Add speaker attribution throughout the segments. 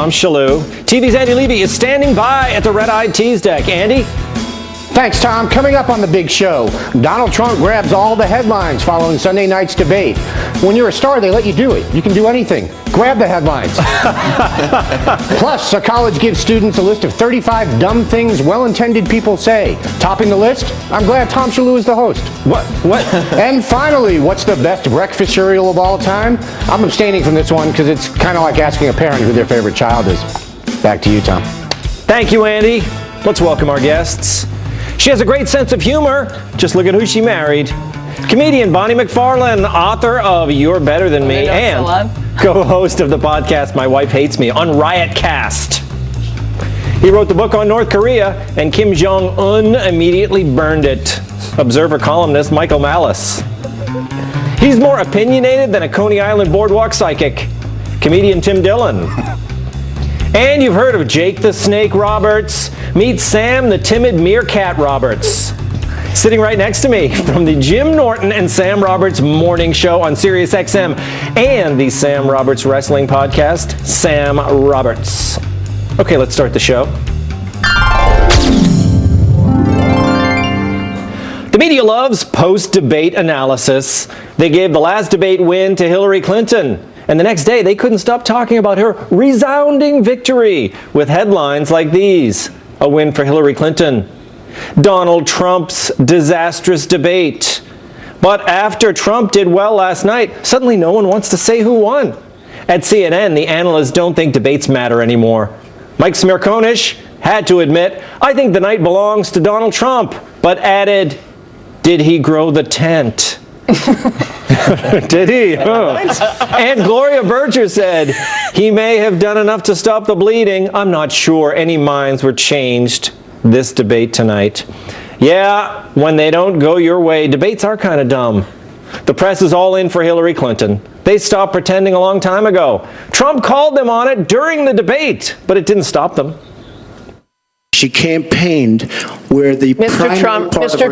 Speaker 1: Tom Shillue. TV's Andy Levy is standing by at the red-eyed tease deck. Andy?
Speaker 2: Thanks, Tom. Coming up on the big show, Donald Trump grabs all the headlines following Sunday night's debate. When you're a star, they let you do it. You can do anything. Grab the headlines. Plus, a college gives students a list of 35 dumb things well-intended people say. Topping the list, I'm glad Tom Shillue is the host.
Speaker 1: What?
Speaker 2: And finally, what's the best breakfast cereal of all time? I'm abstaining from this one because it's kind of like asking a parent who their favorite child is. Back to you, Tom.
Speaker 1: Thank you, Andy. Let's welcome our guests. She has a great sense of humor. Just look at who she married. Comedian Bonnie McFarlane, author of You're Better Than Me, and co-host of the podcast My Wife Hates Me on Riotcast. He wrote the book on North Korea, and Kim Jong-un immediately burned it. Observer columnist Michael Malice. He's more opinionated than a Coney Island boardwalk psychic. Comedian Tim Dilon. And you've heard of Jake the Snake Roberts. Meet Sam the Timid Meerkat Roberts. Sitting right next to me from the Jim Norton and Sam Roberts morning show on Sirius XM and the Sam Roberts Wrestling Podcast, Sam Roberts. Okay, let's start the show. The media loves post-debate analysis. They gave the last debate win to Hillary Clinton. And the next day, they couldn't stop talking about her resounding victory with headlines like these. A win for Hillary Clinton. Donald Trump's disastrous debate. But after Trump did well last night, suddenly no one wants to say who won. At CNN, the analysts don't think debates matter anymore. Mike Smirkonish had to admit, I think the night belongs to Donald Trump, but added, did he grow the tent? Did he? Oh. And Gloria Berger said, he may have done enough to stop the bleeding. I'm not sure any minds were changed this debate tonight. Yeah, when they don't go your way, debates are kind of dumb. The press is all in for Hillary Clinton. They stopped pretending a long time ago. Trump called them on it during the debate, but it didn't stop them.
Speaker 3: She campaigned where the
Speaker 4: Mr.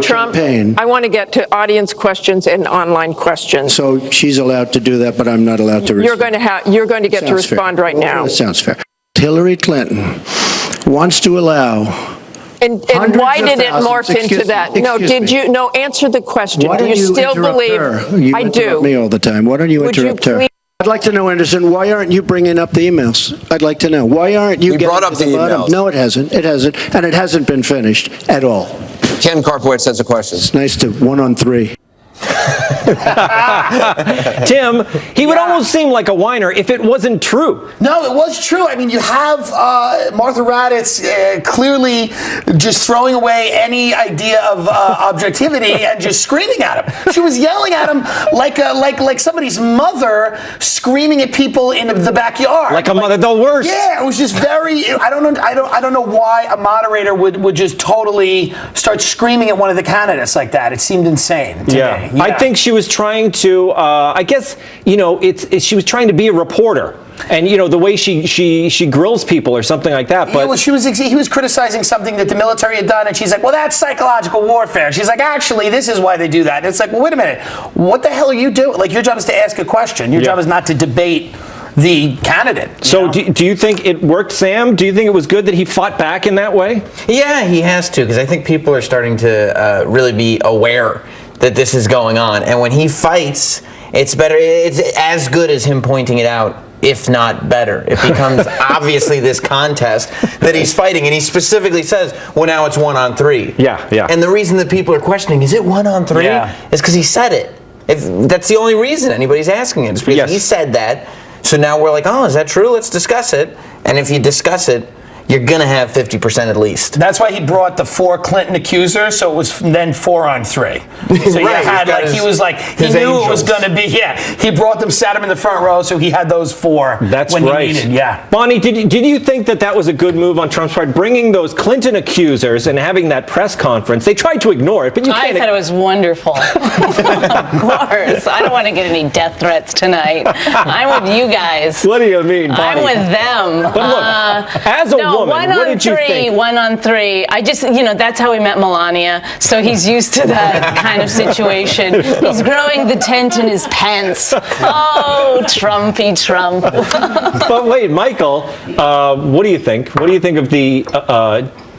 Speaker 4: Trump, I want to get to audience questions and online questions.
Speaker 3: So she's allowed to do that, but I'm not allowed to respond.
Speaker 4: You're going to get to respond right now.
Speaker 3: That sounds fair. Hillary Clinton wants to allow.
Speaker 4: And why did it morph into that? No, answer the question.
Speaker 3: Do you still believe? I do. You interrupt me all the time. Why don't you interrupt her? I'd like to know, Anderson, why aren't you bringing up the emails? I'd like to know. Why aren't you
Speaker 5: getting brought up the emails?
Speaker 3: No, it hasn't. It hasn't. And it hasn't been finished at all.
Speaker 5: Ken Carpowitz has a question.
Speaker 3: It's nice to 1-on-3.
Speaker 1: Tim, he would almost seem like a whiner if it wasn't true.
Speaker 6: No, it was true. I mean, you have Martha Raddatz clearly just throwing away any idea of objectivity and just screaming at him. She was yelling at him like somebody's mother screaming at people in the backyard.
Speaker 1: Like a mother, the worst.
Speaker 6: Yeah, it was just very. I don't know why a moderator would just totally start screaming at one of the candidates like that. It seemed insane to me.
Speaker 1: Yeah. I think she was trying to, I guess, she was trying to be a reporter. And, the way she grills people or something like that. But
Speaker 6: yeah, he was criticizing something that the military had done, and she's like, well, that's psychological warfare. She's like, actually, this is why they do that. And it's like, well, wait a minute. What the hell are you doing? Like, your job is to ask a question. Your job is not to debate the candidate.
Speaker 1: So do you think it worked, Sam? Do you think it was good that he fought back in that way?
Speaker 7: Yeah, he has to, because I think people are starting to really be aware that this is going on. And when he fights, it's better. It's as good as him pointing it out, if not better. It becomes obviously this contest that he's fighting. And he specifically says, well, now it's 1-on-3.
Speaker 1: Yeah.
Speaker 7: And the reason that people are questioning, is it 1-on-3?
Speaker 1: Yeah.
Speaker 7: Is because he said it. That's the only reason anybody's asking it. It's because he said that. So now we're like, oh, is that true? Let's discuss it. And if you discuss it, you're going to have 50% at least.
Speaker 6: That's why he brought the 4 Clinton accusers, so it was then 4-on-3. So you had, he knew it was going to be, he brought them, sat them in the front row, so he had those 4 when he needed,
Speaker 1: Bonnie, did you think that was a good move on Trump's part, bringing those Clinton accusers and having that press conference? They tried to ignore it, but you can't.
Speaker 8: I thought it was wonderful. Of course. I don't want to get any death threats tonight. I'm with you guys.
Speaker 1: What do you mean, Bonnie?
Speaker 8: I'm with them.
Speaker 1: But look, as a woman. What did you think?
Speaker 8: 1 on 3. I just, that's how we met Melania. So he's used to that kind of situation. He's growing the tent in his pants. Oh, Trumpy Trump.
Speaker 1: But wait, Michael, what do you think? What do you think of the...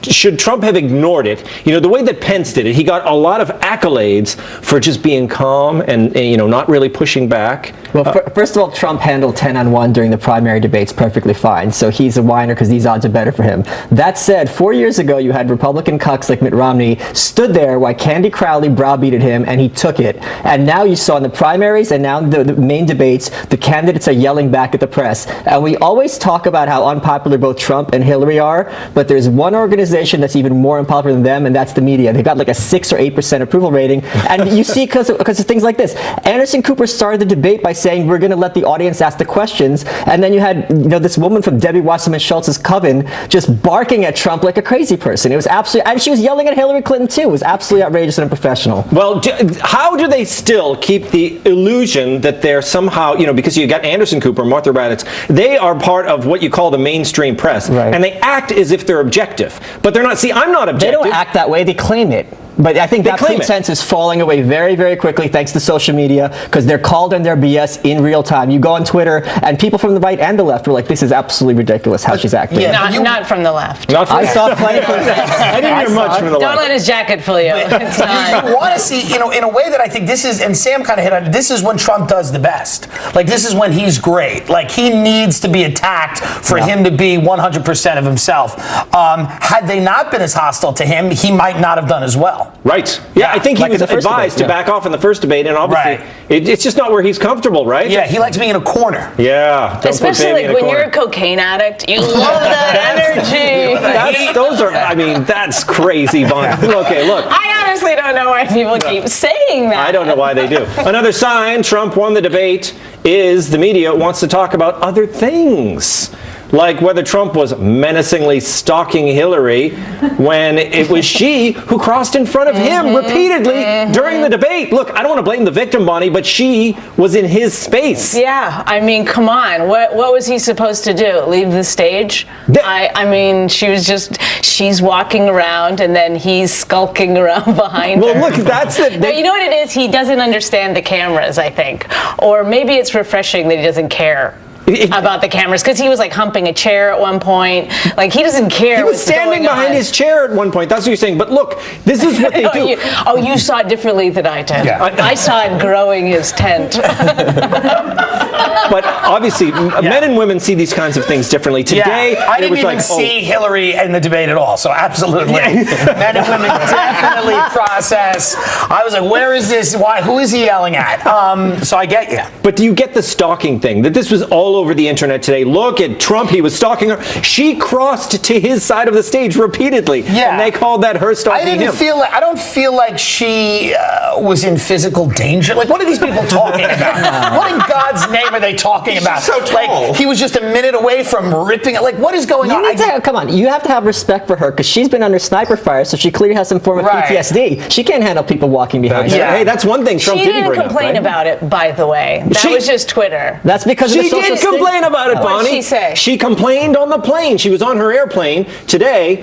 Speaker 1: should Trump have ignored it? The way that Pence did it, he got a lot of accolades for just being calm and not really pushing back.
Speaker 9: Well, first of all, Trump handled 10-on-1 during the primary debates perfectly fine, so he's a whiner because these odds are better for him. That said, 4 years ago, you had Republican cucks like Mitt Romney stood there while Candy Crowley browbeated him, and he took it. And now you saw in the primaries and now in the main debates, the candidates are yelling back at the press. And we always talk about how unpopular both Trump and Hillary are, but there's one organization that's even more unpopular than them, and that's the media. They've got like a 6 or 8% approval rating, and you see because of things like this. Anderson Cooper started the debate by saying we're going to let the audience ask the questions, and then you had this woman from Debbie Wasserman Schultz's coven just barking at Trump like a crazy person. It was absolutely, and she was yelling at Hillary Clinton too. It was absolutely outrageous and unprofessional.
Speaker 1: Well, how do they still keep the illusion that they're somehow, because you got Anderson Cooper, Martha Raddatz, they are part of what you call the mainstream press,
Speaker 9: right,
Speaker 1: and they act as if they're objective. But they're not. See, I'm not objective.
Speaker 9: They don't act that way. They claim it. But I think that pretense is falling away very, very quickly thanks to social media because they're called on their BS in real time. You go on Twitter and people from the right and the left were like, this is absolutely ridiculous how she's acting.
Speaker 8: Yeah, not from the left.
Speaker 1: Not from
Speaker 9: I saw plenty from the left.
Speaker 1: I didn't hear much from the left.
Speaker 8: Don't let his jacket fool you. It's not.
Speaker 6: You want to see, in a way that I think this is, and Sam kind of hit on it, this is when Trump does the best. Like, this is when he's great. Like, he needs to be attacked for him to be 100% of himself. Had they not been as hostile to him, he might not have done as well.
Speaker 1: Right. Yeah, I think he was advised to back off in the first debate, and obviously it's just not where he's comfortable, right?
Speaker 6: Yeah, he likes being in a corner.
Speaker 1: Yeah.
Speaker 8: Especially like when you're a cocaine addict, you love that energy.
Speaker 1: That's crazy, Bonnie. Okay, look.
Speaker 8: I honestly don't know why people keep saying that.
Speaker 1: I don't know why they do. Another sign Trump won the debate is the media wants to talk about other things. Like whether Trump was menacingly stalking Hillary when it was she who crossed in front of him repeatedly during the debate. Look, I don't want to blame the victim, Bonnie, but she was in his space.
Speaker 8: Yeah, I mean, come on. What was he supposed to do? Leave the stage? She's walking around and then he's skulking around behind her.
Speaker 1: Well, look, that's it.
Speaker 8: No, you know what it is? He doesn't understand the cameras, I think. Or maybe it's refreshing that he doesn't care about the cameras because he was like humping a chair at one point. Like he doesn't care.
Speaker 1: He was standing behind his chair at one point. That's what you're saying. But look, this is what they do.
Speaker 8: You saw it differently than I did.
Speaker 1: Yeah.
Speaker 8: I saw it growing his tent.
Speaker 1: But obviously, men and women see these kinds of things differently. Today,
Speaker 6: I didn't even see Hillary in the debate at all. So absolutely, men and women definitely process. I was like, where is this? Why? Who is he yelling at? So I get you.
Speaker 1: But do you get the stalking thing? That this was all over the internet today. Look at Trump. He was stalking her. She crossed to his side of the stage repeatedly. Yeah. And they called that her stalking him.
Speaker 6: I don't feel like she was in physical danger. Like, what are these people talking about? What in God's name are they talking about?
Speaker 7: So tall.
Speaker 6: Like, he was just a minute away from ripping it. Like, what is going on?
Speaker 9: Come on, you have to have respect for her because she's been under sniper fire, so she clearly has some form of PTSD. She can't handle people walking behind her.
Speaker 1: Hey, that's one thing Trump didn't bring up.
Speaker 8: She didn't complain about it, by the way. That was just Twitter.
Speaker 9: That's because
Speaker 1: she did complain about it, Bonnie.
Speaker 8: What did she say?
Speaker 1: She complained on the plane. She was on her airplane today,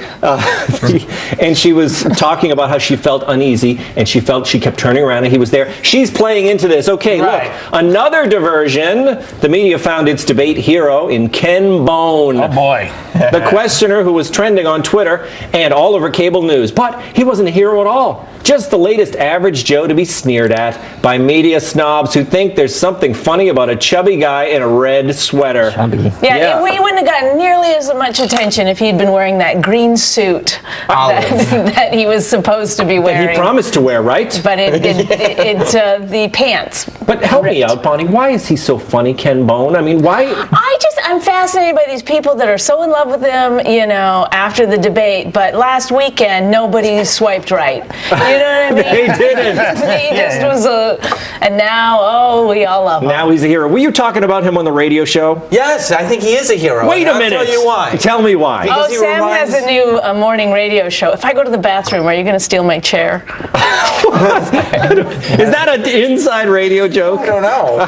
Speaker 1: and she was talking about how she felt uneasy, and she kept turning around, and he was there. She's playing into this. Okay, look, another diversion. The media found its debate hero in Ken Bone.
Speaker 6: Oh, boy.
Speaker 1: The questioner who was trending on Twitter and all over cable news. But he wasn't a hero at all. Just the latest average Joe to be sneered at by media snobs who think there's something funny about a chubby guy in a red sweater.
Speaker 8: Yeah, we wouldn't have gotten nearly as much attention if he'd been wearing that green suit that he was supposed to be wearing.
Speaker 1: That he promised to wear, right?
Speaker 8: But the pants.
Speaker 1: But help me out, Bonnie. Why is he so funny, Ken Bone? I mean, why?
Speaker 8: I'm fascinated by these people that are so in love with him, after the debate. But last weekend, nobody swiped right. You know what I mean?
Speaker 1: They didn't.
Speaker 8: He just was and now, we all love him.
Speaker 1: Now he's a hero. Were you talking about him on the radio show?
Speaker 7: Yes, I think he is a hero.
Speaker 1: Wait a minute.
Speaker 7: I'll tell you why.
Speaker 1: Tell me why.
Speaker 7: Because
Speaker 8: Sam has a new morning radio show. If I go to the bathroom, are you going to steal my chair?
Speaker 1: Is that an inside radio joke?
Speaker 7: I don't know.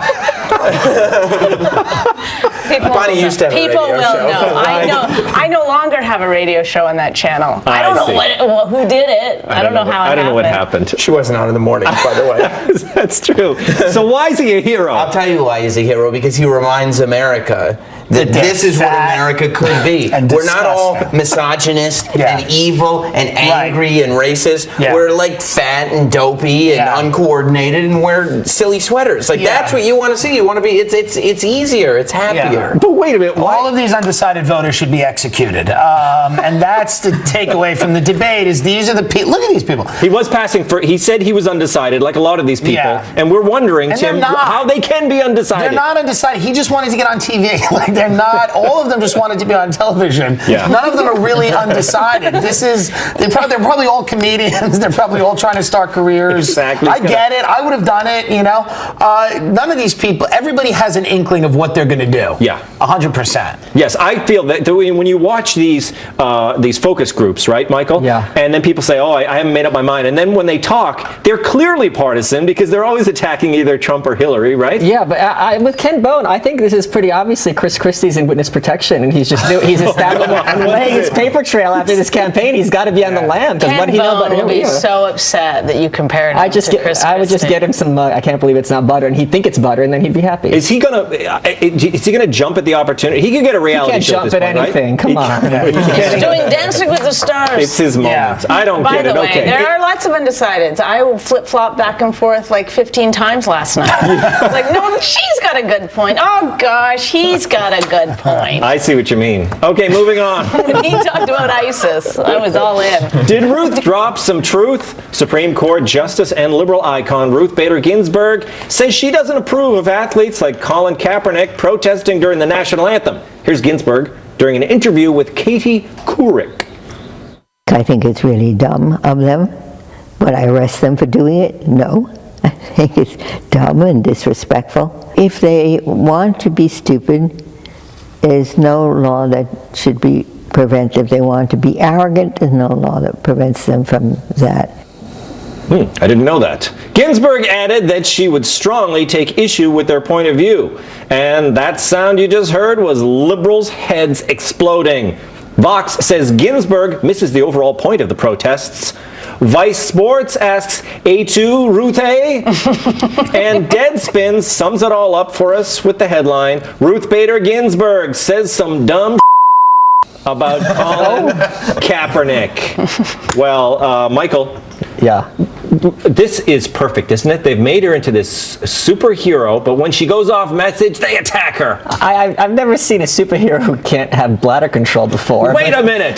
Speaker 7: Bonnie used to have a
Speaker 8: People
Speaker 7: radio
Speaker 8: will
Speaker 7: show.
Speaker 8: know. I no longer have a radio show on that channel. I don't know who did it. I don't know how it happened.
Speaker 1: I don't know what happened.
Speaker 7: She wasn't on in the morning, by the way.
Speaker 1: That's true. So why is he a hero?
Speaker 7: I'll tell you why he's a hero, because he reminds America that this is what America could be. We're not all misogynist and evil and angry and racist. We're like fat and dopey and uncoordinated and wear silly sweaters. Like that's what you want to see. You want to be. It's easier. It's happier.
Speaker 1: But wait a minute.
Speaker 6: All of these undecided voters should be executed, and that's the takeaway from the debate. Is these are the people? Look at these people.
Speaker 1: He was passing for. He said he was undecided, like a lot of these people, and we're wondering,
Speaker 6: And
Speaker 1: Tim, how they can be undecided.
Speaker 6: They're not undecided. He just wanted to get on TV. Like they're not. All of them just wanted to be on television. None of them are really undecided. They're probably all comedians. They're probably all trying to start careers.
Speaker 1: Exactly.
Speaker 6: I get it. I would have done it. You know, none of these people. Everybody has an inkling of what they're going to do.
Speaker 1: Yeah.
Speaker 6: 100%.
Speaker 1: Yes, I feel that when you watch these focus groups, right, Michael?
Speaker 9: Yeah.
Speaker 1: And then people say, "Oh, I haven't made up my mind," and then when they talk, they're clearly partisan because they're always attacking either Trump or Hillary, right?
Speaker 9: Yeah, but with Ken Bone, I think this is pretty obviously Chris Christie's in witness protection, and he's establishing and laying his paper trail after this campaign. He's got to be on the lam because what he know about
Speaker 8: Ken Bone will be
Speaker 9: Hillary.
Speaker 8: so upset that you compared him to Chris Christie.
Speaker 9: I would just get him some. I can't believe it's not butter, and he'd think it's butter, and then he'd be happy.
Speaker 1: Is he gonna jump at the opportunity? He could get a reality show
Speaker 9: He can't
Speaker 1: at
Speaker 9: jump
Speaker 1: this
Speaker 9: at
Speaker 1: point,
Speaker 9: anything.
Speaker 1: right?
Speaker 9: Come on.
Speaker 8: He's doing Dancing with the Stars.
Speaker 1: It's his moment. I don't
Speaker 8: By
Speaker 1: get
Speaker 8: the
Speaker 1: it.
Speaker 8: way,
Speaker 1: Okay.
Speaker 8: there are lots of undecideds. I flip-flopped back and forth like 15 times last night. I was like, no, she's got a good point. Oh, gosh, he's got a good point.
Speaker 1: I see what you mean. Okay, moving on.
Speaker 8: When he talked about ISIS, I was all in.
Speaker 1: Did Ruth drop some truth? Supreme Court Justice and liberal icon Ruth Bader Ginsburg says she doesn't approve of athletes like Colin Kaepernick protesting during the national anthem. Here's Ginsburg during an interview with Katie Couric.
Speaker 10: I think it's really dumb of them. Would I arrest them for doing it? No. I think it's dumb and disrespectful. If they want to be stupid, there's no law that should be prevent. If they want to be arrogant, there's no law that prevents them from that.
Speaker 1: I didn't know that. Ginsburg added that she would strongly take issue with their point of view. And that sound you just heard was liberals' heads exploding. Vox says Ginsburg misses the overall point of the protests. Vice Sports asks, A2 Ruth A? And Deadspin sums it all up for us with the headline, Ruth Bader Ginsburg says some dumb about Colin Kaepernick. Well, Michael.
Speaker 9: Yeah.
Speaker 1: This is perfect, isn't it? They've made her into this superhero, but when she goes off message, they attack her.
Speaker 9: I've never seen a superhero who can't have bladder control before.
Speaker 1: Wait a minute.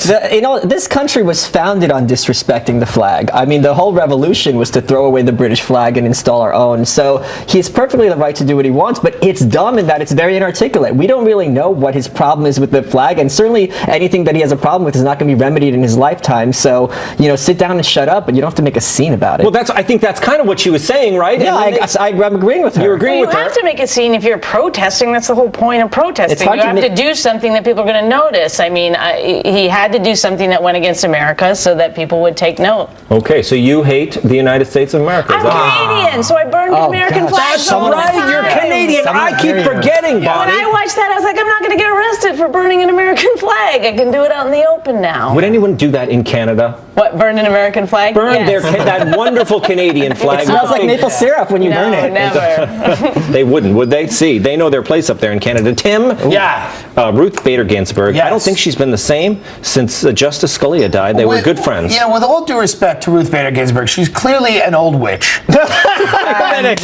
Speaker 9: This country was founded on disrespecting the flag. I mean, the whole revolution was to throw away the British flag and install our own. So he has perfectly the right to do what he wants, but it's dumb in that it's very inarticulate. We don't really know what his problem is with the flag, and certainly anything that he has a problem with is not going to be remedied in his lifetime. So, sit down and shut up, but you don't have to make a scene about it.
Speaker 1: Well, I think that's kind of what she was saying, right?
Speaker 9: Yeah, I'm agreeing with her.
Speaker 1: You're agreeing with her?
Speaker 8: You have to make a scene if you're protesting. That's the whole point of protesting. You have to do something that people are going to notice. I mean, he had to do something that went against America so that people would take note.
Speaker 1: Okay, so you hate the United States of America.
Speaker 8: I'm Canadian, so I burned American flags all the time.
Speaker 1: You're Canadian. I keep forgetting, Bonnie.
Speaker 8: When I watched that, I was like, I'm not going to get arrested for burning an American flag. I can do it out in the open now.
Speaker 1: Would anyone do that in Canada?
Speaker 8: What, burn an American flag?
Speaker 1: Burn that wonderful Canadian flag.
Speaker 9: It smells like maple syrup when you burn it.
Speaker 8: Never.
Speaker 1: They wouldn't, would they? See, they know their place up there in Canada. Tim?
Speaker 6: Yeah.
Speaker 1: Ruth Bader Ginsburg.
Speaker 6: Yes.
Speaker 1: I don't think she's been the same since Justice Scalia died. They were good friends.
Speaker 6: With all due respect to Ruth Bader Ginsburg, she's clearly an old witch. And at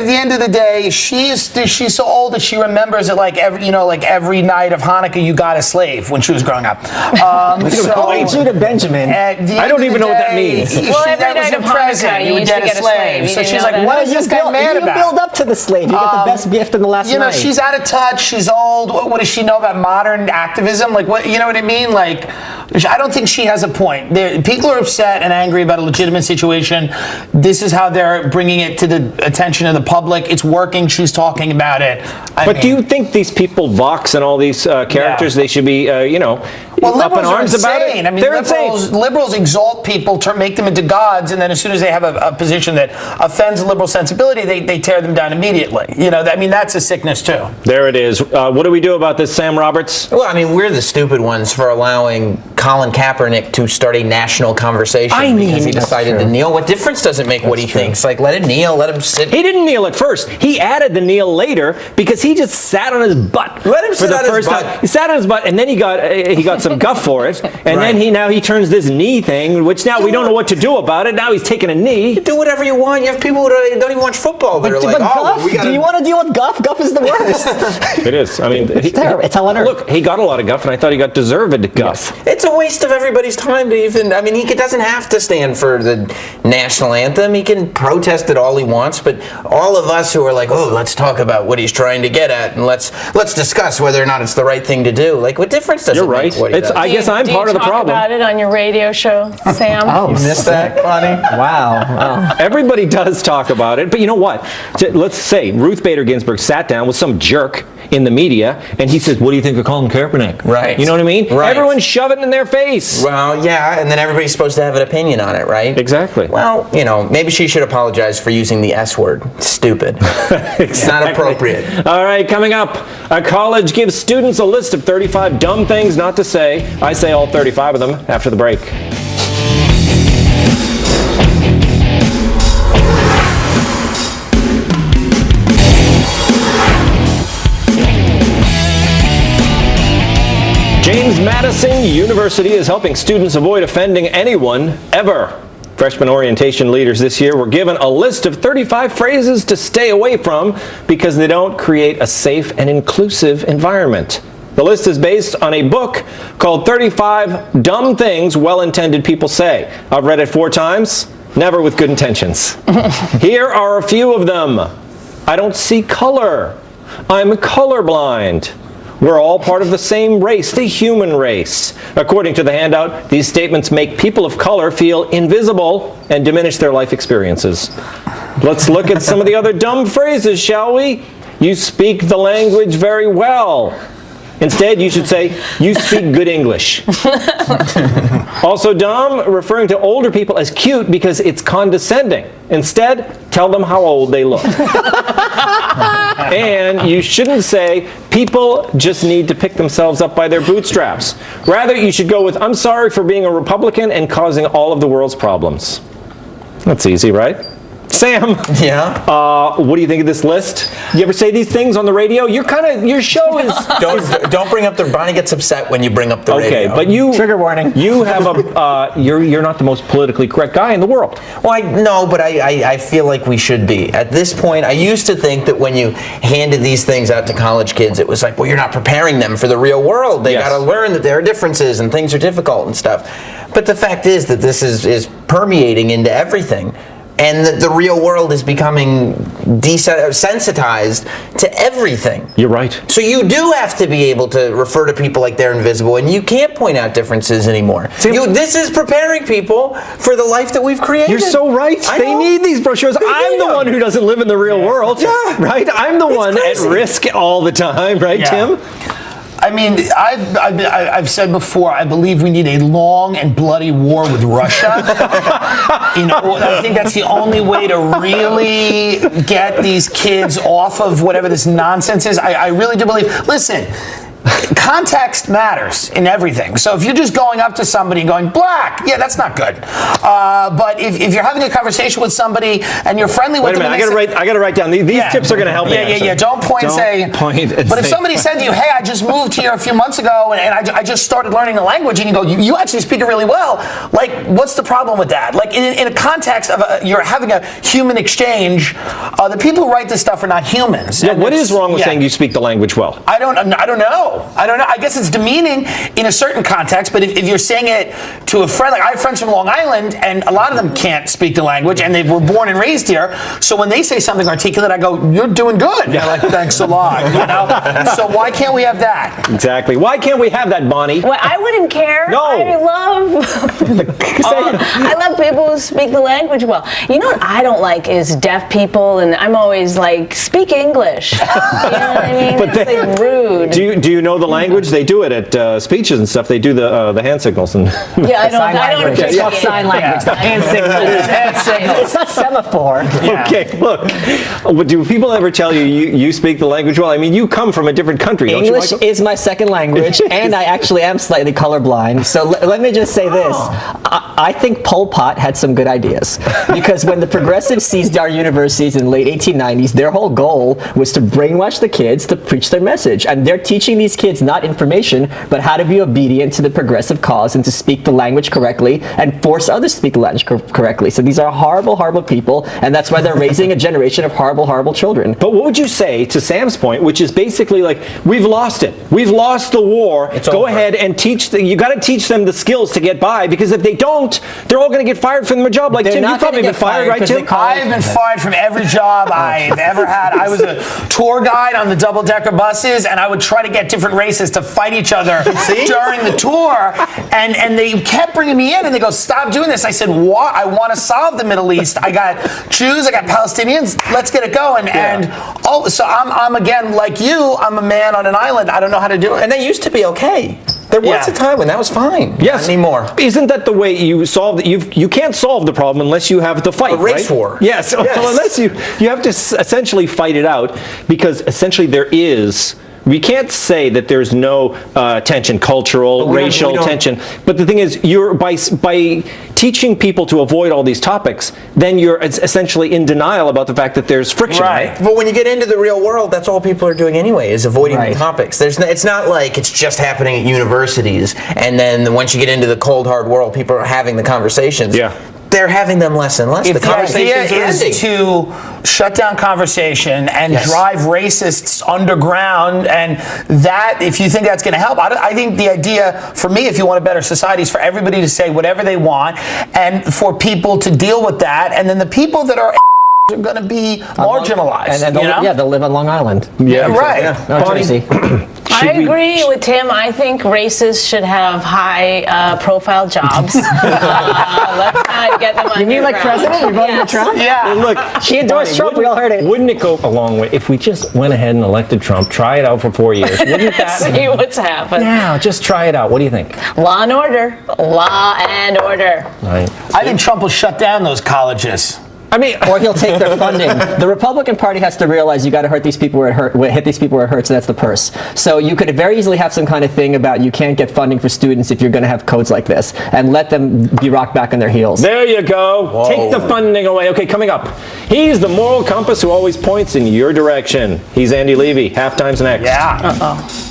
Speaker 6: the end of the day, she's so old that she remembers it like every night of Hanukkah you got a slave when she was growing up.
Speaker 9: Judah Benjamin.
Speaker 1: I don't even know what that means.
Speaker 8: Well, every night of Hanukkah you would get a slave.
Speaker 6: So she's like, what is this guy mad about?
Speaker 9: You build up to the slave. You get the best gift in the last night.
Speaker 6: She's out of touch. She's old. What does she know about modern activism? Like, what? You know what I mean? Like, I don't think she has a point. People are upset and angry about a legitimate situation. This is how they're bringing it to the attention of the public. It's working. She's talking about it.
Speaker 1: But do you think these people, Vox and all these characters, they should be,
Speaker 6: Well,
Speaker 1: up in
Speaker 6: liberals are
Speaker 1: arms about it.
Speaker 6: insane. I mean,
Speaker 1: They're insane.
Speaker 6: liberals exalt people, make them into gods, and then as soon as they have a position that offends liberal sensibility, they tear them down immediately. You know, I mean, that's a sickness too.
Speaker 1: There it is. What do we do about this, Sam Roberts?
Speaker 7: Well, I mean, we're the stupid ones for allowing Colin Kaepernick to start a national conversation because he decided to kneel. What difference does it make what he thinks? Like, let him kneel, let him sit.
Speaker 1: He didn't kneel at first. He added the kneel later because he just sat on his butt.
Speaker 7: Let him sit on his butt.
Speaker 1: He sat on his butt, and then he got some guff for it, and then he turns this knee thing, which now we don't know what to do about it. Now he's taking a knee.
Speaker 7: You do whatever you want. You have people who don't even watch football. They're like,
Speaker 9: Guff, do you want to deal with Guff? Guff is the worst.
Speaker 1: It is. I mean,
Speaker 9: it's terrible. It's hell on earth.
Speaker 1: Look, he got a lot of guff, and I thought he got deserved guff.
Speaker 7: Yes. It's a waste of everybody's time to even. I mean, he doesn't have to stand for the national anthem. He can protest it all he wants. But all of us who are like, oh, let's talk about what he's trying to get at, and let's discuss whether or not it's the right thing to do. Like, what difference does it make? What he does?
Speaker 1: I guess I'm part of the problem.
Speaker 8: Do you talk about it on your radio show, Sam?
Speaker 9: Oh,
Speaker 7: you missed that, Bonnie?
Speaker 9: Wow.
Speaker 1: Everybody does talk about it, but you know what? Let's say Ruth Bader Ginsburg sat down with some jerk in the media, and he says, what do you think of Colin Kaepernick?
Speaker 7: Right.
Speaker 1: You know what I mean?
Speaker 7: Right.
Speaker 1: Everyone's shoving it in their face.
Speaker 7: Well, yeah, and then everybody's supposed to have an opinion on it, right?
Speaker 1: Exactly.
Speaker 7: Well, you know, maybe she should apologize for using the S word. Stupid. It's not appropriate.
Speaker 1: All right, coming up, a college gives students a list of 35 dumb things not to say. I say all 35 of them after the break. James Madison University is helping students avoid offending anyone ever. Freshman orientation leaders this year were given a list of 35 phrases to stay away from because they don't create a safe and inclusive environment. The list is based on a book called 35 Dumb Things Well-Intended People Say. I've read it 4 times, never with good intentions. Here are a few of them. I don't see color. I'm colorblind. We're all part of the same race, the human race. According to the handout, these statements make people of color feel invisible and diminish their life experiences. Let's look at some of the other dumb phrases, shall we? You speak the language very well. Instead, you should say, you speak good English. Also dumb, referring to older people as cute because it's condescending. Instead, tell them how old they look. And you shouldn't say, people just need to pick themselves up by their bootstraps. Rather, you should go with, I'm sorry for being a Republican and causing all of the world's problems. That's easy, right? Sam.
Speaker 7: Yeah.
Speaker 1: What do you think of this list? You ever say these things on the radio? Your show is.
Speaker 7: Don't bring up the. Bonnie gets upset when you bring up the radio.
Speaker 1: Okay, but you.
Speaker 9: Trigger warning.
Speaker 1: You have a. You're not the most politically correct guy in the world.
Speaker 7: Well, I feel like we should be. At this point, I used to think that when you handed these things out to college kids, it was like, well, you're not preparing them for the real world. They got to learn that there are differences and things are difficult and stuff. But the fact is that this is permeating into everything. And the real world is becoming desensitized to everything.
Speaker 1: You're right.
Speaker 7: So you do have to be able to refer to people like they're invisible, and you can't point out differences anymore. This is preparing people for the life that we've created.
Speaker 1: You're so right. They need these brochures. I'm the one who doesn't live in the real world.
Speaker 7: Yeah.
Speaker 1: Right? I'm the one at risk all the time, right, Tim?
Speaker 6: I mean, I've said before, I believe we need a long and bloody war with Russia. I think that's the only way to really get these kids off of whatever this nonsense is. I really do believe. Listen. Context matters in everything. So if you're just going up to somebody and going, black, yeah, that's not good. But if you're having a conversation with somebody and you're friendly with them.
Speaker 1: Wait a minute, I got to write down. These tips are going to help me.
Speaker 6: Yeah. Don't point and say. But if somebody said to you, hey, I just moved here a few months ago and I just started learning the language, and you go, you actually speak it really well. Like, what's the problem with that? Like, in a context of you're having a human exchange, the people who write this stuff are not humans.
Speaker 1: Yeah, what is wrong with saying you speak the language well?
Speaker 6: I don't know. I guess it's demeaning in a certain context, but if you're saying it to a friend, like I have friends from Long Island, and a lot of them can't speak the language, and they were born and raised here. So when they say something articulate, I go, "You're doing good." Yeah. They're like, "Thanks a lot." You know. So why can't we have that?
Speaker 1: Exactly. Why can't we have that, Bonnie?
Speaker 8: Well, I wouldn't care.
Speaker 1: No.
Speaker 8: I love people who speak the language well. You know what I don't like is deaf people, and I'm always like, speak English. You know what I mean?
Speaker 1: But
Speaker 8: it's like rude.
Speaker 1: Do you know the language? They do it at speeches and stuff. They do the hand signals and.
Speaker 8: Yeah, I don't appreciate
Speaker 9: It's called sign language. The hand signal. It's not semaphore.
Speaker 1: Okay, look. Do people ever tell you speak the language well? I mean, you come from a different country, don't you,
Speaker 9: English
Speaker 1: Michael?
Speaker 9: is my second language, and I actually am slightly colorblind. So let me just say this. I think Pol Pot had some good ideas. Because when the progressives seized our universities in the late 1890s, their whole goal was to brainwash the kids to preach their message. And they're teaching these kids not information, but how to be obedient to the progressive cause and to speak the language correctly and force others to speak the language correctly. So these are horrible, horrible people, and that's why they're raising a generation of horrible, horrible children.
Speaker 1: But what would you say to Sam's point, which is basically like, we've lost it. We've lost the war. Go ahead and you got to teach them the skills to get by, because if they don't, they're all going to get fired from their job. Like, Tim, you've probably been fired, right, Tim?
Speaker 6: I've been fired from every job I've ever had. I was a tour guide on the double-decker buses, and I would try to get different races to fight each other during the tour, and they kept bringing me in, and they go, stop doing this. I said, what? I want to solve the Middle East. I got Jews, I got Palestinians, let's get it going. And so I'm again, like you, I'm a man on an island. I don't know how to do it.
Speaker 7: And they used to be okay. There was a time when that was fine.
Speaker 1: Yes.
Speaker 7: Not anymore.
Speaker 1: Isn't that the way you solve it? You can't solve the problem unless you have the fight,
Speaker 7: A race war.
Speaker 1: Yes. Well, unless you have to essentially fight it out, because essentially we can't say that there's no tension, cultural, racial tension. But the thing is, you're by teaching people to avoid all these topics, then you're essentially in denial about the fact that there's friction, right?
Speaker 7: But when you get into the real world, that's all people are doing anyway, is avoiding the topics. It's not like it's just happening at universities, and then once you get into the cold, hard world, people are having the conversations. Yeah. They're having them less and less.
Speaker 6: If
Speaker 7: the conversations
Speaker 6: idea
Speaker 7: are ending.
Speaker 6: is to shut down conversation and drive racists underground, and that, if you think that's going to help, I think the idea, for me, if you want a better society, is for everybody to say whatever they want, and for people to deal with that, and then the people that are going to be marginalized.
Speaker 9: And they'll live on Long Island.
Speaker 6: Yeah, right.
Speaker 9: New Jersey.
Speaker 8: I agree with Tim. I think racists should have high-profile jobs. Let's not get them on.
Speaker 9: You mean like president? You're voting for Trump?
Speaker 6: Yeah.
Speaker 1: Look,
Speaker 9: she endorsed Trump. We all heard it.
Speaker 1: Wouldn't it go a long way if we just went ahead and elected Trump, try it out for 4 years? Wouldn't that
Speaker 8: see what's happened?
Speaker 1: Yeah, just try it out. What do you think?
Speaker 8: Law and order. Law and order.
Speaker 1: Right.
Speaker 6: I think Trump will shut down those colleges.
Speaker 9: I mean, or he'll take their funding. The Republican Party has to realize you got to hurt these people where it hurt, hit these people where it hurts, and that's the purse. So you could very easily have some kind of thing about you can't get funding for students if you're going to have codes like this, and let them be rocked back on their heels.
Speaker 1: There you go. Whoa. Take the funding away. Okay, coming up. He's the moral compass who always points in your direction. He's Andy Levy. Halftime's next.
Speaker 6: Yeah.
Speaker 8: Uh-oh.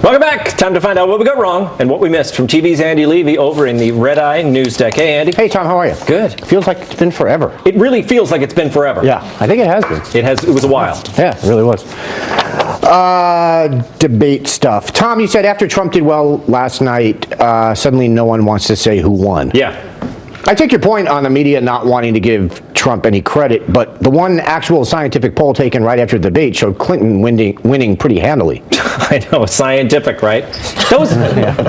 Speaker 1: Welcome back. Time to find out what we got wrong and what we missed from TV's Andy Levy over in the Red Eye News Deck. Hey, Andy.
Speaker 2: Hey, Tom. How are you?
Speaker 1: Good.
Speaker 2: Feels like it's been forever.
Speaker 1: It really feels like it's been forever.
Speaker 2: Yeah, I think it has been.
Speaker 1: It was a while.
Speaker 2: Yeah, it really was. Debate stuff. Tom, you said after Trump did well last night, suddenly no one wants to say who won.
Speaker 1: Yeah.
Speaker 2: I take your point on the media not wanting to give Trump any credit, but the one actual scientific poll taken right after the debate showed Clinton winning pretty handily.
Speaker 1: I know, scientific, right?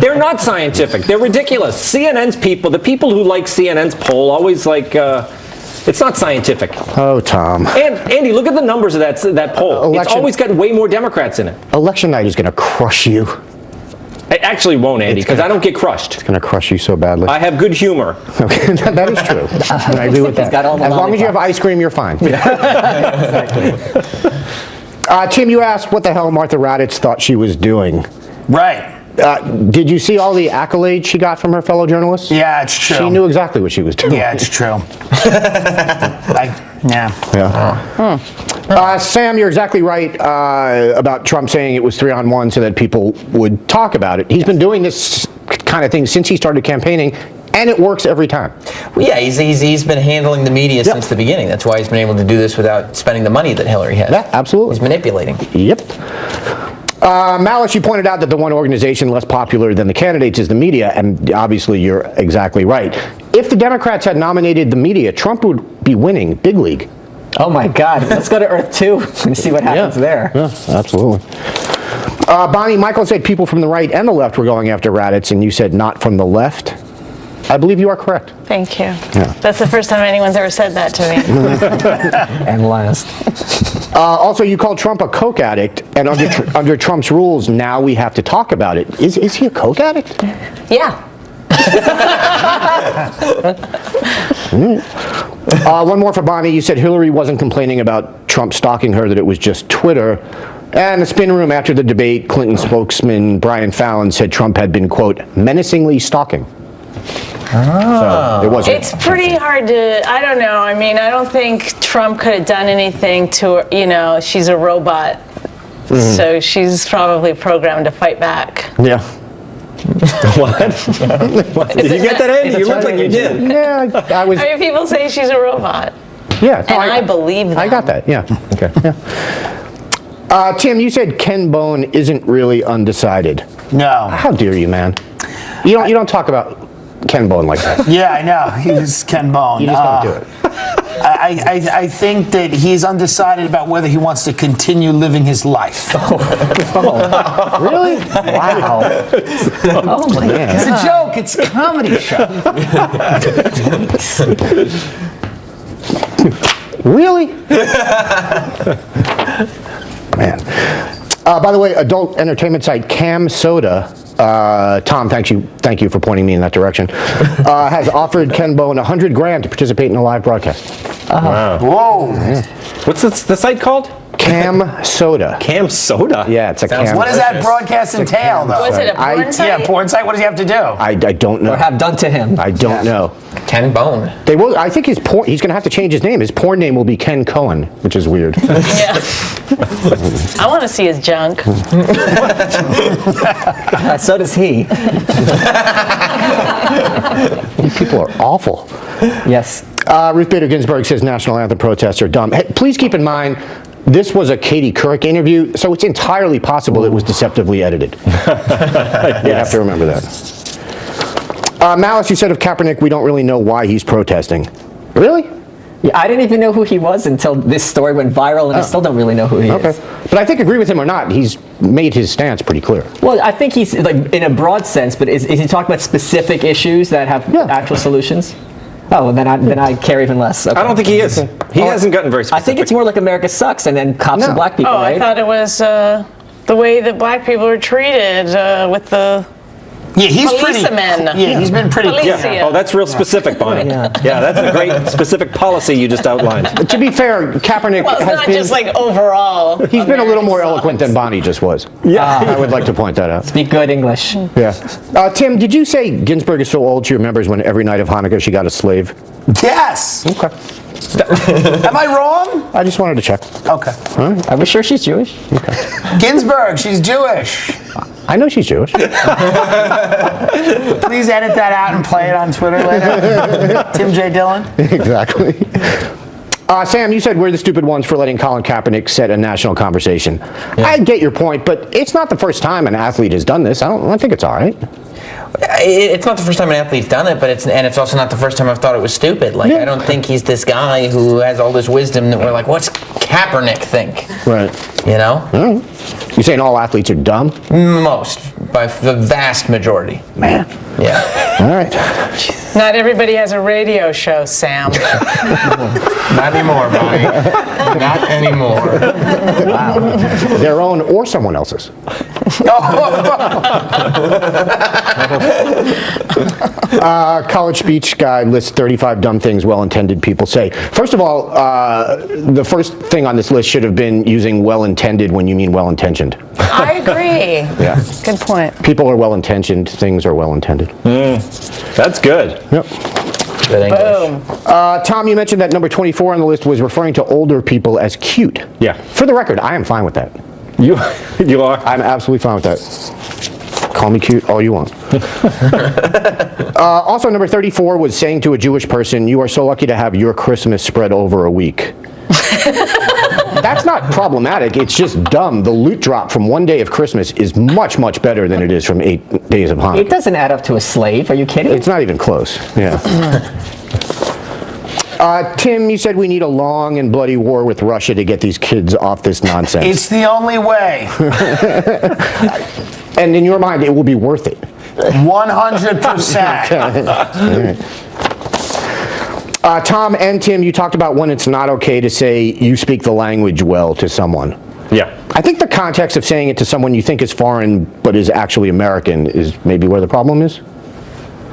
Speaker 1: They're not scientific. They're ridiculous. CNN's people, the people who like CNN's poll, always like, it's not scientific.
Speaker 2: Oh, Tom.
Speaker 1: And Andy, look at the numbers of that poll. It's always got way more Democrats in it.
Speaker 2: Election night is going to crush you.
Speaker 1: It actually won't, Andy, because I don't get crushed.
Speaker 2: It's going to crush you so badly.
Speaker 1: I have good humor.
Speaker 2: Okay, that is true. I agree with that. As long as you have ice cream, you're fine. Exactly. Tim, you asked what the hell Martha Raddatz thought she was doing.
Speaker 6: Right.
Speaker 2: Did you see all the accolades she got from her fellow journalists?
Speaker 6: Yeah, it's true.
Speaker 2: She knew exactly what she was doing.
Speaker 6: Yeah, it's true.
Speaker 2: Sam, you're exactly right about Trump saying it was 3-on-1 so that people would talk about it. He's been doing this kind of thing since he started campaigning, and it works every time.
Speaker 7: Well, yeah, he's been handling the media since the beginning. That's why he's been able to do this without spending the money that Hillary has.
Speaker 2: Yeah, absolutely.
Speaker 7: He's manipulating.
Speaker 2: Yep. Malice, you pointed out that the one organization less popular than the candidates is the media, and obviously you're exactly right. If the Democrats had nominated the media, Trump would be winning big league.
Speaker 9: Oh my God, let's go to Earth 2 and see what happens there.
Speaker 2: Yeah, absolutely. Bonnie, Michael said people from the right and the left were going after Raddatz, and you said not from the left. I believe you are correct.
Speaker 8: Thank you.
Speaker 2: Yeah.
Speaker 8: That's the first time anyone's ever said that to me.
Speaker 9: And last.
Speaker 2: Also, you called Trump a coke addict, and under Trump's rules, now we have to talk about it. Is he a coke addict?
Speaker 8: Yeah.
Speaker 2: One more for Bonnie. You said Hillary wasn't complaining about Trump stalking her, that it was just Twitter. And the spin room after the debate, Clinton spokesman Brian Fallon said Trump had been, quote, menacingly stalking. So it wasn't.
Speaker 8: It's pretty hard to, I don't know. I mean, I don't think Trump could have done anything to her. You know, she's a robot. So she's probably programmed to fight back.
Speaker 2: Yeah.
Speaker 1: What? Did you get that in? You look like you did.
Speaker 2: Yeah, I was.
Speaker 8: I mean, people say she's a robot.
Speaker 2: Yeah.
Speaker 8: And I believe them.
Speaker 2: I got that, yeah. Okay. Yeah. Tim, you said Ken Bone isn't really undecided.
Speaker 6: No.
Speaker 2: How dare you, man? You don't talk about Ken Bone like that.
Speaker 6: Yeah, I know. He's Ken Bone.
Speaker 2: You just don't do it.
Speaker 6: I think that he's undecided about whether he wants to continue living his life.
Speaker 2: Really? Wow.
Speaker 9: Oh my God.
Speaker 6: It's a joke. It's a comedy show.
Speaker 2: Really? Man. By the way, adult entertainment site Cam Soda, Tom, thank you for pointing me in that direction, has offered Ken Bone $100,000 to participate in a live broadcast.
Speaker 1: Wow.
Speaker 6: Whoa.
Speaker 2: Yeah.
Speaker 1: What's the site called?
Speaker 2: Cam Soda.
Speaker 1: Cam Soda?
Speaker 2: Yeah, it's a Cam.
Speaker 6: What does that broadcast entail, though?
Speaker 8: Was it a porn site?
Speaker 6: Yeah, porn site. What does he have to do?
Speaker 2: I don't know.
Speaker 9: Or have done to him.
Speaker 2: I don't know.
Speaker 7: Ken Bone.
Speaker 2: They will. I think he's going to have to change his name. His porn name will be Ken Cohen, which is weird.
Speaker 8: Yeah. I want to see his junk.
Speaker 9: So does he.
Speaker 2: You people are awful.
Speaker 9: Yes.
Speaker 2: Ruth Bader Ginsburg says national anthem protests are dumb. Hey, please keep in mind, this was a Katie Couric interview, so it's entirely possible it was deceptively edited. You have to remember that. Malice, you said of Kaepernick, we don't really know why he's protesting. Really?
Speaker 9: Yeah, I didn't even know who he was until this story went viral, and I still don't really know who he is.
Speaker 2: But I think, agree with him or not, he's made his stance pretty clear.
Speaker 9: Well, I think he's, like, in a broad sense, but is he talking about specific issues that have actual solutions? Oh, well, then I care even less. Okay.
Speaker 1: I don't think he is. He hasn't gotten very specific.
Speaker 9: I think it's more like America sucks, and then cops and black people,
Speaker 8: Oh,
Speaker 9: right?
Speaker 8: I thought it was the way that black people are treated with the
Speaker 6: Yeah, he's pretty.
Speaker 8: policemen.
Speaker 6: Yeah, he's been pretty.
Speaker 8: Policia.
Speaker 1: Oh, that's real specific, Bonnie. Yeah, that's a great specific policy you just outlined.
Speaker 2: To be fair, Kaepernick
Speaker 8: Well, it's
Speaker 2: has
Speaker 8: not
Speaker 2: been...
Speaker 8: just like overall.
Speaker 2: He's been a little more eloquent than Bonnie just was.
Speaker 1: Yeah.
Speaker 2: I would like to point that out.
Speaker 9: Speak good English.
Speaker 2: Yeah. Tim, did you say Ginsburg is so old she remembers when every night of Hanukkah she got a slave?
Speaker 6: Yes.
Speaker 2: Okay.
Speaker 6: Am I wrong?
Speaker 2: I just wanted to check.
Speaker 6: Okay.
Speaker 9: Are we sure she's Jewish?
Speaker 6: Ginsburg, she's Jewish.
Speaker 2: I know she's Jewish.
Speaker 6: Please edit that out and play it on Twitter later. Tim J. Dillon.
Speaker 2: Exactly. Sam, you said we're the stupid ones for letting Colin Kaepernick set a national conversation. Yeah. I get your point, but it's not the first time an athlete has done this. I think it's all right.
Speaker 7: It's not the first time an athlete's done it, but it's also not the first time I've thought it was stupid. Like, I don't think he's this guy who has all this wisdom that we're like, what's Kaepernick think?
Speaker 2: Right.
Speaker 7: You know?
Speaker 2: You're saying all athletes are dumb?
Speaker 7: Most. By the vast majority.
Speaker 2: Man.
Speaker 7: Yeah.
Speaker 2: All right.
Speaker 8: Not everybody has a radio show, Sam.
Speaker 7: Not anymore, Bonnie. Not anymore.
Speaker 2: Wow. Their own or someone else's. College speech guy lists 35 dumb things well-intended people say. First of all, the first thing on this list should have been using well-intended when you mean well-intentioned.
Speaker 8: I agree.
Speaker 2: Yeah.
Speaker 8: Good point.
Speaker 2: People are well-intentioned, things are well-intended.
Speaker 1: That's good.
Speaker 2: Yep.
Speaker 7: Good English.
Speaker 8: Boom.
Speaker 2: Tom, you mentioned that number 24 on the list was referring to older people as cute.
Speaker 1: Yeah.
Speaker 2: For the record, I am fine with that.
Speaker 1: You are?
Speaker 2: I'm absolutely fine with that. Call me cute all you want. Also, number 34 was saying to a Jewish person, you are so lucky to have your Christmas spread over a week. That's not problematic. It's just dumb. The loot drop from one day of Christmas is much, much better than it is from 8 days of Hanukkah.
Speaker 9: It doesn't add up to a slave. Are you kidding?
Speaker 2: It's not even close. Yeah. Tim, you said we need a long and bloody war with Russia to get these kids off this nonsense.
Speaker 6: It's the only way.
Speaker 2: And in your mind, it will be worth it.
Speaker 6: 100%.
Speaker 2: Tom and Tim, you talked about when it's not okay to say you speak the language well to someone.
Speaker 1: Yeah.
Speaker 2: I think the context of saying it to someone you think is foreign but is actually American is maybe where the problem is.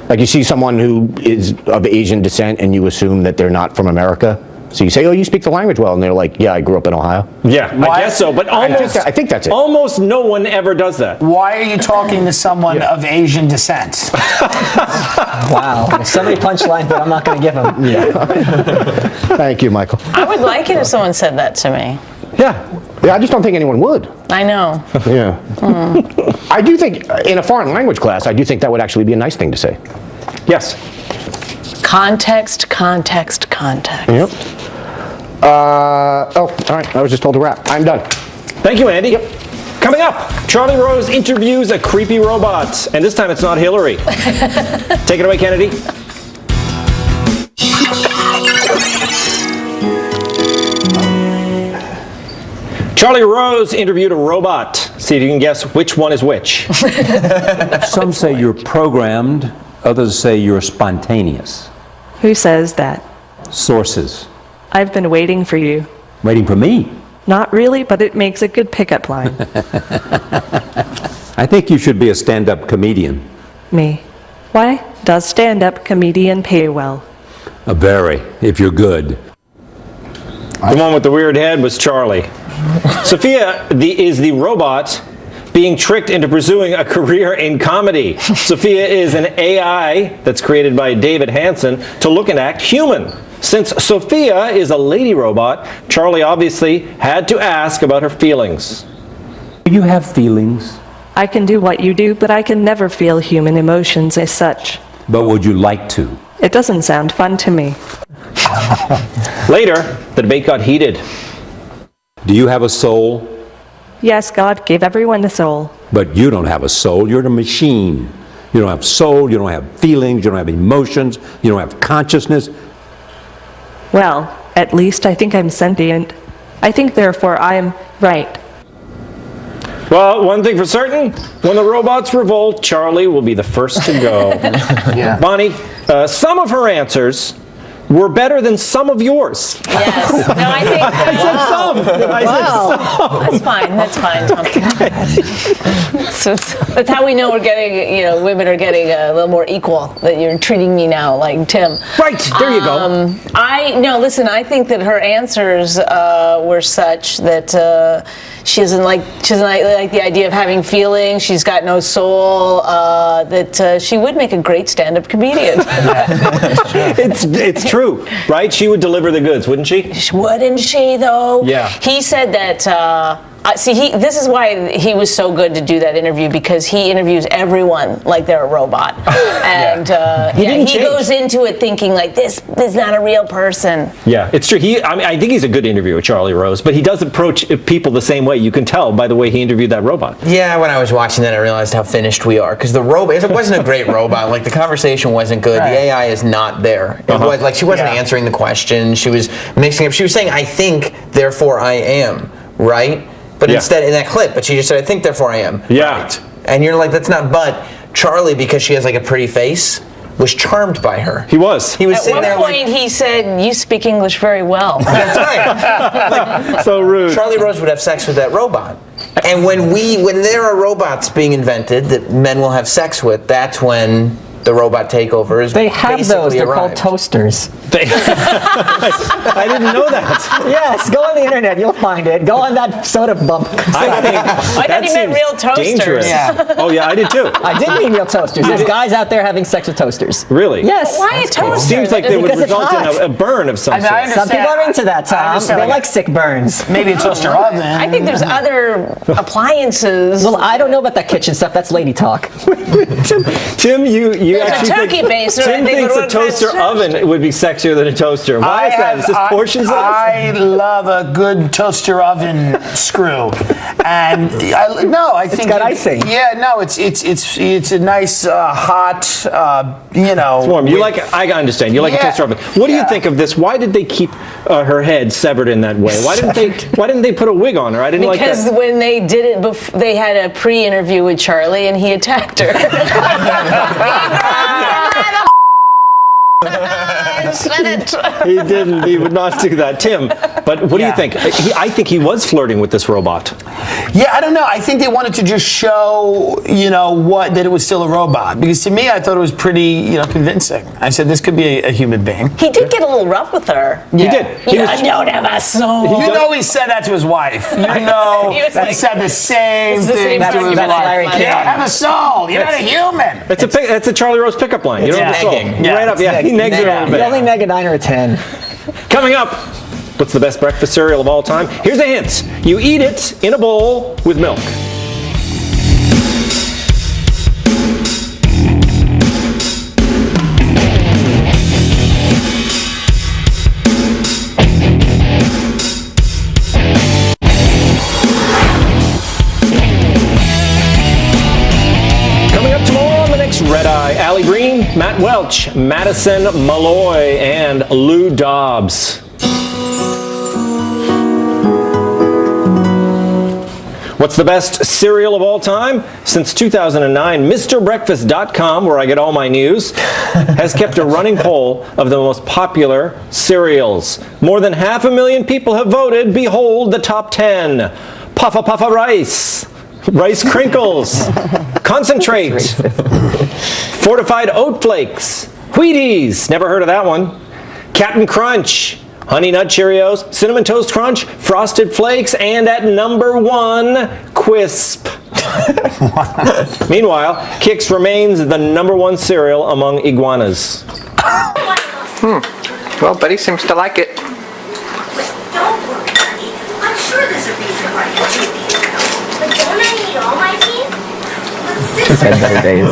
Speaker 2: Like you see someone who is of Asian descent and you assume that they're not from America. So you say, oh, you speak the language well, and they're like, yeah, I grew up in Ohio.
Speaker 1: Yeah, I guess so, but almost,
Speaker 2: I think that's it.
Speaker 1: Almost no one ever does that.
Speaker 6: Why are you talking to someone of Asian descent?
Speaker 9: Wow, there's so many punchlines that I'm not going to give him.
Speaker 2: Yeah. Thank you, Michael.
Speaker 8: I would like it if someone said that to me.
Speaker 2: Yeah, I just don't think anyone would.
Speaker 8: I know.
Speaker 2: Yeah. I do think, in a foreign language class, I do think that would actually be a nice thing to say.
Speaker 1: Yes.
Speaker 8: Context, context, context.
Speaker 2: Yep. All right, I was just told to wrap. I'm done.
Speaker 1: Thank you, Andy. Yep. Coming up, Charlie Rose interviews a creepy robot, and this time it's not Hillary. Take it away, Kennedy. Charlie Rose interviewed a robot. See if you can guess which one is which.
Speaker 11: Some say you're programmed, others say you're spontaneous.
Speaker 12: Who says that?
Speaker 11: Sources.
Speaker 12: I've been waiting for you.
Speaker 11: Waiting for me?
Speaker 12: Not really, but it makes a good pickup line.
Speaker 11: I think you should be a stand-up comedian.
Speaker 12: Me. Why? Does stand-up comedian pay well?
Speaker 11: Very, if you're good.
Speaker 1: The one with the weird head was Charlie. Sophia is the robot being tricked into pursuing a career in comedy. Sophia is an AI that's created by David Hansen to look and act human. Since Sophia is a lady robot, Charlie obviously had to ask about her feelings.
Speaker 11: Do you have feelings?
Speaker 12: I can do what you do, but I can never feel human emotions as such.
Speaker 11: But would you like to?
Speaker 12: It doesn't sound fun to me.
Speaker 1: Later, the debate got heated.
Speaker 11: Do you have a soul?
Speaker 12: Yes, God gave everyone a soul.
Speaker 11: But you don't have a soul, you're a machine. You don't have soul, you don't have feelings, you don't have emotions, you don't have consciousness.
Speaker 12: Well, at least I think I'm sentient. I think therefore I am right.
Speaker 1: Well, one thing for certain, when the robots revolt, Charlie will be the first to go.
Speaker 6: Yeah.
Speaker 1: Bonnie, some of her answers were better than some of yours.
Speaker 8: Yes. No, I think
Speaker 1: I said some. I said some.
Speaker 8: That's fine, Tom. So that's how we know we're getting, women are getting a little more equal, that you're treating me now like Tim.
Speaker 1: Right, there you go.
Speaker 8: Listen, I think that her answers were such that she doesn't like the idea of having feelings. She's got no soul. That she would make a great stand-up comedian.
Speaker 1: It's true, right? She would deliver the goods, wouldn't she?
Speaker 8: Wouldn't she, though?
Speaker 1: Yeah.
Speaker 8: He said that. This is why he was so good to do that interview, because he interviews everyone like they're a robot, and he goes into it thinking like this is not a real person.
Speaker 1: Yeah, it's true. I think he's a good interviewer, Charlie Rose, but he does approach people the same way. You can tell by the way he interviewed that robot.
Speaker 7: Yeah, when I was watching that, I realized how finished we are, because the robot, it wasn't a great robot. Like, the conversation wasn't good. Right. The AI is not there. It was like she wasn't answering the question. She was mixing up. She was saying, "I think, therefore I am," right? But instead, in that clip, but she just said, "I think, therefore I am."
Speaker 1: Yeah.
Speaker 7: Right. And you're like, that's not, but Charlie, because she has like a pretty face, was charmed by her.
Speaker 1: He was.
Speaker 7: He was sitting there
Speaker 8: At one point, he said, "You speak English very well."
Speaker 7: That's right.
Speaker 1: So rude.
Speaker 7: Charlie Rose would have sex with that robot. And when there are robots being invented that men will have sex with, that's when the robot takeover is
Speaker 9: They have those. They're called toasters.
Speaker 1: I didn't know that.
Speaker 9: Yes, go on the internet. You'll find it. Go on that soda bump.
Speaker 8: I thought you meant real toasters.
Speaker 1: Dangerous.
Speaker 9: Yeah.
Speaker 1: Oh, yeah, I did too.
Speaker 9: I did mean real toasters. There's guys out there having sex with toasters.
Speaker 1: Really?
Speaker 9: Yes.
Speaker 8: Why a toaster?
Speaker 1: Seems like they would
Speaker 9: Because it's
Speaker 1: result in
Speaker 9: hot.
Speaker 1: a burn of some sort.
Speaker 9: Some people are into that, Tom. They like sick burns.
Speaker 6: Maybe a toaster oven.
Speaker 8: I think there's other appliances.
Speaker 9: Well, I don't know about that kitchen stuff. That's lady talk.
Speaker 1: Tim, you You
Speaker 8: It's a
Speaker 1: actually
Speaker 8: turkey
Speaker 1: think
Speaker 8: base,
Speaker 1: Tim
Speaker 8: right? They
Speaker 1: thinks
Speaker 8: would
Speaker 1: a toaster
Speaker 8: want that
Speaker 1: oven would be sexier than a toaster. Why is that? Is this portion size?
Speaker 6: I love a good toaster oven screw, and I think
Speaker 9: it's got icing.
Speaker 6: Yeah, no, it's a nice hot,
Speaker 1: It's warm. I understand. You like a toaster oven. What do you think of this? Why did they keep her head severed in that way? Why didn't they put a wig on her? I didn't like that.
Speaker 8: Because when they did it, they had a pre-interview with Charlie, and he attacked her.
Speaker 1: He didn't. He would not do that. Tim, but what do you think? I think he was flirting with this robot.
Speaker 6: Yeah, I don't know. I think they wanted to just show, that it was still a robot. Because to me, I thought it was pretty, convincing. I said, this could be a human being.
Speaker 8: He did get a little rough with her.
Speaker 1: He did.
Speaker 8: You don't have a soul.
Speaker 6: He said that to his wife. He said the same thing to his wife. You don't have a soul. You're not a human.
Speaker 1: That's a Charlie Rose pickup line. You don't have a soul.
Speaker 6: Yeah.
Speaker 1: Right up. Yeah, he negs it a little bit.
Speaker 9: You only neg a 9 or a 10.
Speaker 1: Coming up, what's the best breakfast cereal of all time? Here's a hint. You eat it in a bowl with milk. Coming up tomorrow on the next Red Eye, Allie Green, Matt Welch, Madison Malloy, and Lou Dobbs. What's the best cereal of all time? Since 2009, MrBreakfast.com, where I get all my news, has kept a running poll of the most popular cereals. More than 500,000 people have voted. Behold the top 10. Puffa Puffa Rice, Rice Crinkles, Concentrate, Fortified Oat Flakes, Wheaties, never heard of that one, Captain Crunch, Honey Nut Cheerios, Cinnamon Toast Crunch, Frosted Flakes, and at number 1, Quisp. Meanwhile, Kix remains the number 1 cereal among iguanas.
Speaker 13: Well, Betty seems to like it.
Speaker 14: Don't worry, honey. I'm sure there's a reason why you chew these. But don't I eat all my teeth?
Speaker 9: She's had better days.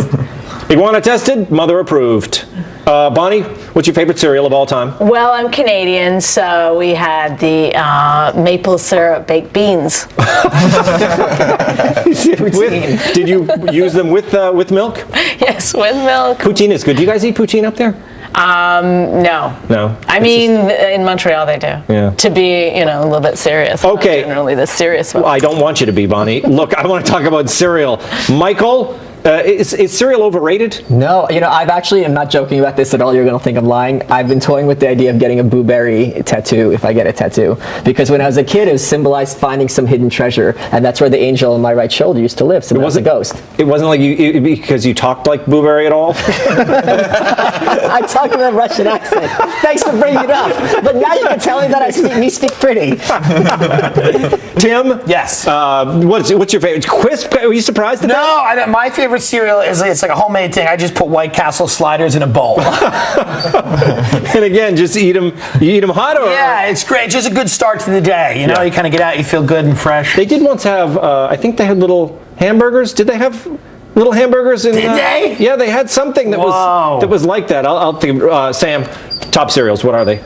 Speaker 1: Iguana tested, mother approved. Bonnie, what's your favorite cereal of all time?
Speaker 8: Well, I'm Canadian, so we had the maple syrup baked beans.
Speaker 1: Did you use them with milk?
Speaker 8: Yes, with milk.
Speaker 1: Poutine is good. Do you guys eat poutine up there?
Speaker 8: No.
Speaker 1: No.
Speaker 8: I mean, in Montreal they do.
Speaker 1: Yeah.
Speaker 8: To be, a little bit serious.
Speaker 1: Okay.
Speaker 8: Not generally the serious one.
Speaker 1: Well, I don't want you to be, Bonnie. Look, I want to talk about cereal. Michael, is cereal overrated?
Speaker 9: No, I've actually, I'm not joking about this at all. You're going to think I'm lying. I've been toying with the idea of getting a blueberry tattoo if I get a tattoo. Because when I was a kid, it symbolized finding some hidden treasure. And that's where the angel on my right shoulder used to live. So it was a ghost.
Speaker 1: It wasn't like because you talked like Blueberry at all?
Speaker 9: I talk in a Russian accent. Thanks for bringing it up. But now you can tell me that I speak pretty.
Speaker 1: Tim?
Speaker 6: Yes.
Speaker 1: What's your favorite? Quisp? Were you surprised at that?
Speaker 6: No, my favorite cereal is it's like a homemade thing. I just put White Castle sliders in a bowl.
Speaker 1: And again, just eat them. You eat them hot, or?
Speaker 6: Yeah, it's great. Just a good start to the day. You kind of get out, you feel good and fresh.
Speaker 1: They did once have. I think they had little hamburgers. Did they have little hamburgers in?
Speaker 6: Did they?
Speaker 1: Yeah, they had something that was like that. I'll think. Sam, top cereals. What are they?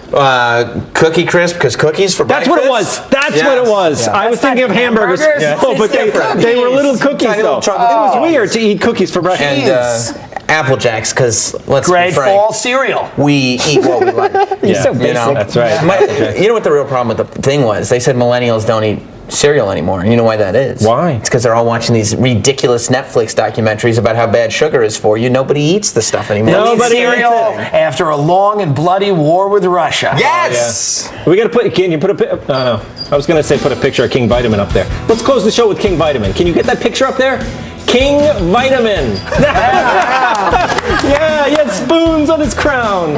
Speaker 7: Cookie Crisp, because cookies for
Speaker 1: That's
Speaker 7: breakfast.
Speaker 1: what it was. That's what it was.
Speaker 7: Yeah.
Speaker 1: I was thinking of hamburgers.
Speaker 7: Yeah.
Speaker 1: Oh, but they were little cookies,
Speaker 7: Tiny
Speaker 1: though.
Speaker 7: little chocolate
Speaker 1: It was
Speaker 7: cookies.
Speaker 1: weird to eat cookies for breakfast.
Speaker 7: And Apple Jacks, because let's
Speaker 6: Great
Speaker 7: be frank,
Speaker 6: fall cereal.
Speaker 7: we eat what we like.
Speaker 9: You're so basic.
Speaker 1: That's right.
Speaker 7: You know what the real problem with the thing was? They said millennials don't eat cereal anymore. And you know why that is?
Speaker 1: Why?
Speaker 7: It's because they're all watching these ridiculous Netflix documentaries about how bad sugar is for you. Nobody eats the stuff anymore.
Speaker 6: Nobody cereal after a long and bloody war with Russia.
Speaker 7: Yes!
Speaker 1: We got to put. Can you put a? No. I was going to say put a picture of King Vitamin up there. Let's close the show with King Vitamin. Can you get that picture up there? King Vitamin. Yeah, he had spoons on his crown.